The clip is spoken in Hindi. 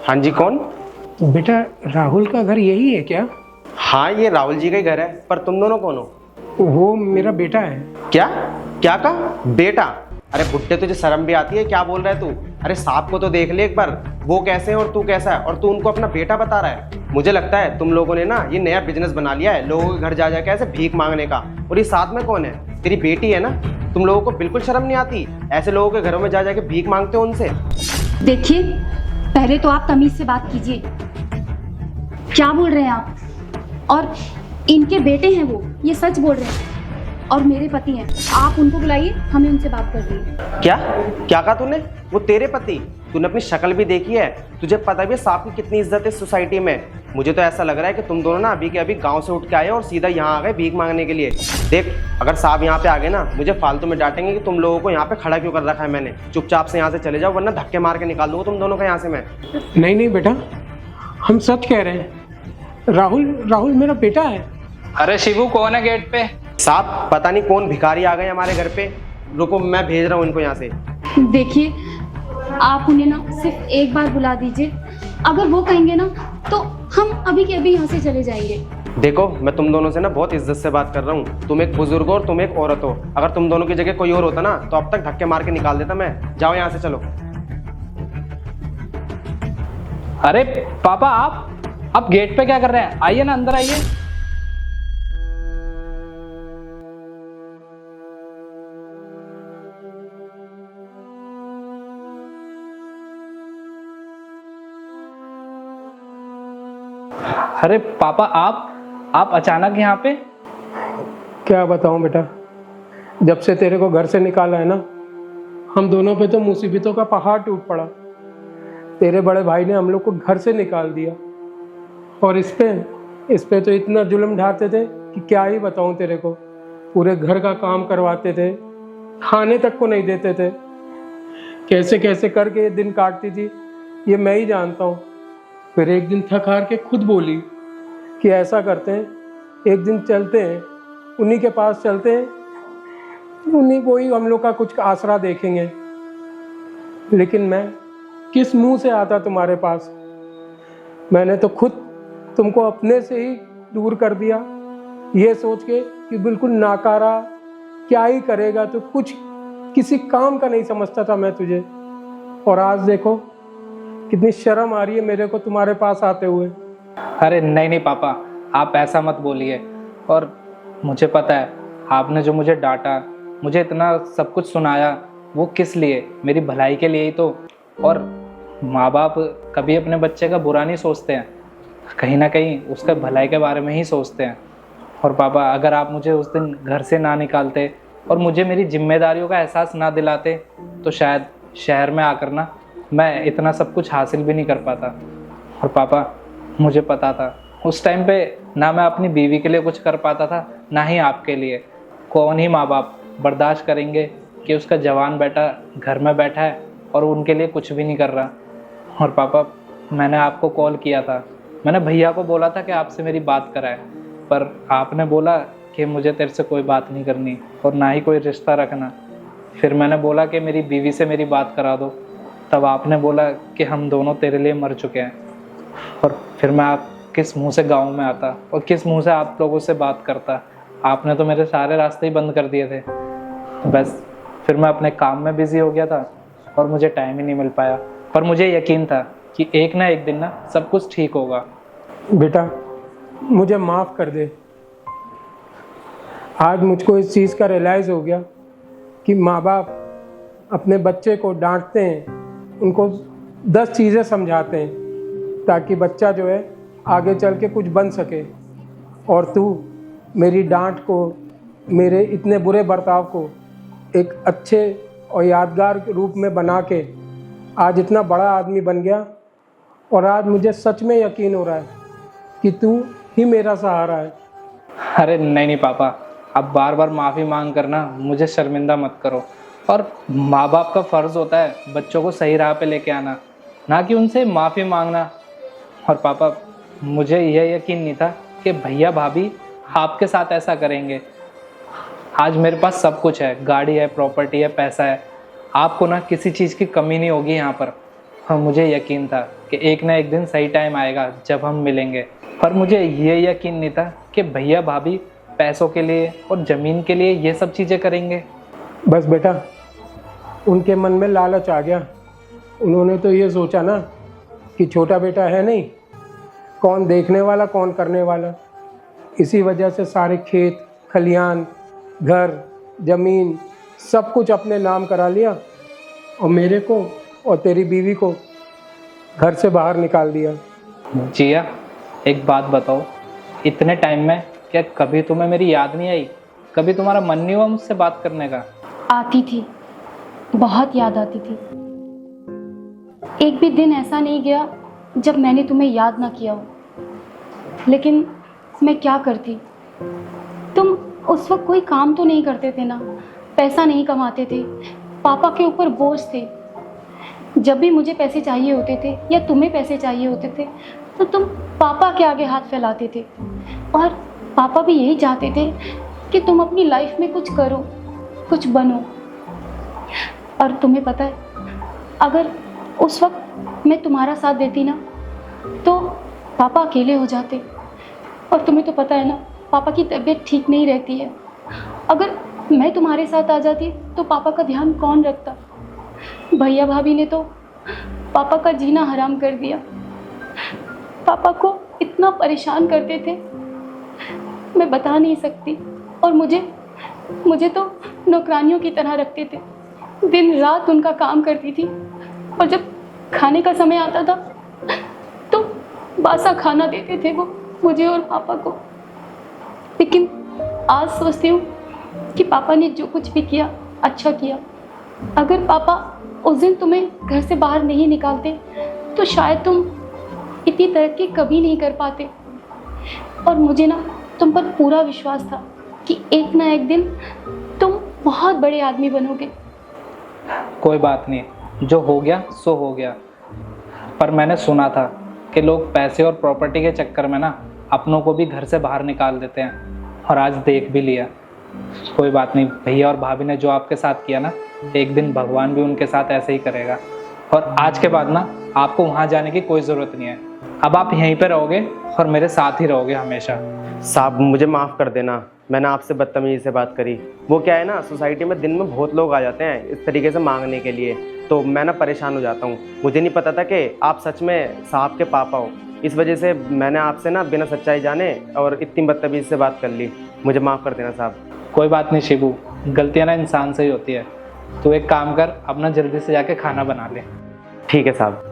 हाँ जी, कौन? बेटा राहुल का घर यही है क्या? हाँ, ये राहुल जी का ही घर है, पर तुम दोनों कौन हो? वो मेरा बेटा है। क्या? क्या कहा? बेटा? अरे बुड्ढे, तुझे शर्म भी आती है? क्या बोल रहा है तू? अरे सांप को तो देख ले एक बार, वो कैसे है और तू कैसा है, और तू उनको अपना बेटा बता रहा है। मुझे लगता है तुम लोगों ने ना ये नया बिजनेस बना लिया है, लोगों के घर जा जा के ऐसे भीख मांगने का। और ये साथ में कौन है? तेरी बेटी है ना? तुम लोगों को बिल्कुल शर्म नहीं आती? ऐसे लोगों के घरों में जा जा के भीख मांगते हो उनसे। देखिए, पहले तो आप तमीज से बात कीजिए। क्या बोल रहे हैं आप? और इनके बेटे हैं वो, ये सच बोल रहे हैं, और मेरे पति हैं। आप उनको बुलाइए, हमें उनसे बात करनी है। क्या? क्या कहा तूने? वो तेरे पति? तूने अपनी शक्ल भी देखी है? तुझे पता भी है सांप की कितनी इज्जत है सोसाइटी में? मुझे तो ऐसा लग रहा है कि तुम दोनों ना अभी के अभी गांव से उठ के आए और सीधा यहाँ आ गए भीख मांगने के लिए। देख, अगर सांप यहाँ पे आ गए ना, मुझे फालतू में डांटेंगे कि तुम लोगों को यहाँ पे खड़ा क्यों कर रखा है मैंने। चुपचाप से यहाँ से चले जाओ, वरना धक्के मार के निकाल दूंगा तुम दोनों को यहाँ से मैं। नहीं नहीं बेटा, हम सच कह रहे हैं। राहुल राहुल मेरा बेटा है। अरे शिवू, कौन है गेट पे? साहब, पता नहीं कौन भिखारी आ गए हमारे घर पे। रुको, मैं भेज रहा हूँ इनको यहाँ से। देखिए, आप उन्हें ना सिर्फ एक बार बुला दीजिए। अगर वो कहेंगे ना तो हम अभी के अभी यहाँ से चले जाएंगे। देखो, मैं तुम दोनों से ना बहुत इज्जत से बात कर रहा हूँ। तुम एक बुजुर्ग हो और तुम एक औरत हो। अगर तुम दोनों की जगह कोई और होता ना तो अब तक धक्के मार के निकाल देता मैं। जाओ यहाँ से, चलो। अरे पापा, आप गेट पे क्या कर रहे हैं? आइए ना, अंदर आइए। अरे पापा, आप अचानक यहाँ पे? क्या बताऊं बेटा, जब से तेरे को घर से निकाला है ना, हम दोनों पे तो मुसीबतों का पहाड़ टूट पड़ा। तेरे बड़े भाई ने हम लोग को घर से निकाल दिया, और इस पे तो इतना जुल्म ढाते थे कि क्या ही बताऊं तेरे को। पूरे घर का काम करवाते थे, खाने तक को नहीं देते थे। कैसे कैसे करके ये दिन काटती थी ये मैं ही जानता हूँ। फिर एक दिन थक हार के खुद बोली कि ऐसा करते हैं, एक दिन चलते हैं, उन्हीं के पास चलते हैं, उन्हीं को ही हम लोग का कुछ आसरा देखेंगे। लेकिन मैं किस मुंह से आता तुम्हारे पास? मैंने तो खुद तुमको अपने से ही दूर कर दिया, ये सोच के कि बिल्कुल नाकारा, क्या ही करेगा तो, कुछ किसी काम का नहीं समझता था मैं तुझे। और आज देखो कितनी शर्म आ रही है मेरे को तुम्हारे पास आते हुए। अरे नहीं नहीं पापा, आप ऐसा मत बोलिए। और मुझे पता है आपने जो मुझे डांटा, मुझे इतना सब कुछ सुनाया, वो किस लिए? मेरी भलाई के लिए ही तो। और माँ बाप कभी अपने बच्चे का बुरा नहीं सोचते हैं, कहीं ना कहीं उसके भलाई के बारे में ही सोचते हैं। और पापा, अगर आप मुझे उस दिन घर से ना निकालते और मुझे मेरी जिम्मेदारियों का एहसास ना दिलाते तो शायद शहर में आकर ना मैं इतना सब कुछ हासिल भी नहीं कर पाता। और पापा, मुझे पता था उस टाइम पे ना मैं अपनी बीवी के लिए कुछ कर पाता था, ना ही आपके लिए। कौन ही माँ बाप बर्दाश्त करेंगे कि उसका जवान बेटा घर में बैठा है और उनके लिए कुछ भी नहीं कर रहा। और पापा, मैंने आपको कॉल किया था, मैंने भैया को बोला था कि आपसे मेरी बात कराए, पर आपने बोला कि मुझे तेरे से कोई बात नहीं करनी और ना ही कोई रिश्ता रखना। फिर मैंने बोला कि मेरी बीवी से मेरी बात करा दो, तब आपने बोला कि हम दोनों तेरे लिए मर चुके हैं। और फिर मैं आप किस मुंह से गांव में आता और किस मुंह से आप लोगों से बात करता? आपने तो मेरे सारे रास्ते ही बंद कर दिए थे। बस फिर मैं अपने काम में बिजी हो गया था और मुझे टाइम ही नहीं मिल पाया। पर मुझे यकीन था कि एक ना एक दिन ना सब कुछ ठीक होगा। बेटा मुझे माफ़ कर दे। आज मुझको इस चीज़ का रियलाइज़ हो गया कि माँ बाप अपने बच्चे को डांटते हैं, उनको 10 चीज़ें समझाते हैं ताकि बच्चा जो है आगे चल के कुछ बन सके। और तू मेरी डांट को, मेरे इतने बुरे बर्ताव को एक अच्छे और यादगार रूप में बना के आज इतना बड़ा आदमी बन गया। और आज मुझे सच में यकीन हो रहा है कि तू ही मेरा सहारा है। अरे नहीं नहीं पापा, अब बार बार माफ़ी मांग करना मुझे शर्मिंदा मत करो। और माँ बाप का फ़र्ज़ होता है बच्चों को सही राह पे लेके आना, ना कि उनसे माफ़ी मांगना। और पापा, मुझे यह यकीन नहीं था कि भैया भाभी आपके साथ ऐसा करेंगे। आज मेरे पास सब कुछ है, गाड़ी है, प्रॉपर्टी है, पैसा है। आपको ना किसी चीज़ की कमी नहीं होगी यहाँ पर। और मुझे यकीन था कि एक ना एक दिन सही टाइम आएगा जब हम मिलेंगे, पर मुझे ये यकीन नहीं था कि भैया भाभी पैसों के लिए और ज़मीन के लिए ये सब चीज़ें करेंगे। बस बेटा, उनके मन में लालच आ गया। उन्होंने तो ये सोचा ना कि छोटा बेटा है नहीं, कौन देखने वाला कौन करने वाला। इसी वजह से सारे खेत खलिहान घर ज़मीन सब कुछ अपने नाम करा लिया और मेरे को और तेरी बीवी को घर से बाहर निकाल दिया। जिया, एक बात बताओ, इतने टाइम में क्या कभी तुम्हें मेरी याद नहीं आई? कभी तुम्हारा मन नहीं हुआ मुझसे बात करने का? आती थी, बहुत याद आती थी। एक भी दिन ऐसा नहीं गया जब मैंने तुम्हें याद ना किया हो। लेकिन मैं क्या करती? तुम उस वक्त कोई काम तो नहीं करते थे ना, पैसा नहीं कमाते थे, पापा के ऊपर बोझ थे। जब भी मुझे पैसे चाहिए होते थे या तुम्हें पैसे चाहिए होते थे तो तुम पापा के आगे हाथ फैलाते थे, और पापा भी यही चाहते थे कि तुम अपनी लाइफ में कुछ करो, कुछ बनो। और तुम्हें पता है, अगर उस वक्त मैं तुम्हारा साथ देती ना तो पापा अकेले हो जाते। और तुम्हें तो पता है ना, पापा की तबीयत ठीक नहीं रहती है। अगर मैं तुम्हारे साथ आ जाती तो पापा का ध्यान कौन रखता? भैया भाभी ने तो पापा का जीना हराम कर दिया। पापा को इतना परेशान करते थे, मैं बता नहीं सकती। और मुझे तो नौकरानियों की तरह रखते थे, दिन रात उनका काम करती थी। और जब खाने का समय आता था तो बासा खाना देते थे वो मुझे और पापा को। लेकिन आज सोचती हूँ कि पापा ने जो कुछ भी किया अच्छा किया। अगर पापा उस दिन तुम्हें घर से बाहर नहीं निकालते तो शायद तुम इतनी तरक्की कभी नहीं कर पाते। और मुझे ना तुम पर पूरा विश्वास था कि एक ना एक दिन तुम बहुत बड़े आदमी बनोगे। कोई बात नहीं, जो हो गया सो हो गया। पर मैंने सुना था कि लोग पैसे और प्रॉपर्टी के चक्कर में ना अपनों को भी घर से बाहर निकाल देते हैं, और आज देख भी लिया। कोई बात नहीं, भैया और भाभी ने जो आपके साथ किया ना, एक दिन भगवान भी उनके साथ ऐसे ही करेगा। और आज के बाद ना आपको वहाँ जाने की कोई ज़रूरत नहीं है। अब आप यहीं पे रहोगे और मेरे साथ ही रहोगे हमेशा। साहब मुझे माफ़ कर देना, मैंने आपसे बदतमीज़ी से बात करी। वो क्या है ना, सोसाइटी में दिन में बहुत लोग आ जाते हैं इस तरीके से मांगने के लिए, तो मैं ना परेशान हो जाता हूँ। मुझे नहीं पता था कि आप सच में साहब के पापा हो, इस वजह से मैंने आपसे ना बिना सच्चाई जाने और इतनी बदतमीज़ी से बात कर ली। मुझे माफ़ कर देना साहब। कोई बात नहीं शिबू, गलतियाँ ना इंसान से ही होती है। तो एक काम कर, अपना जल्दी से जाके खाना बना ले। ठीक है साहब।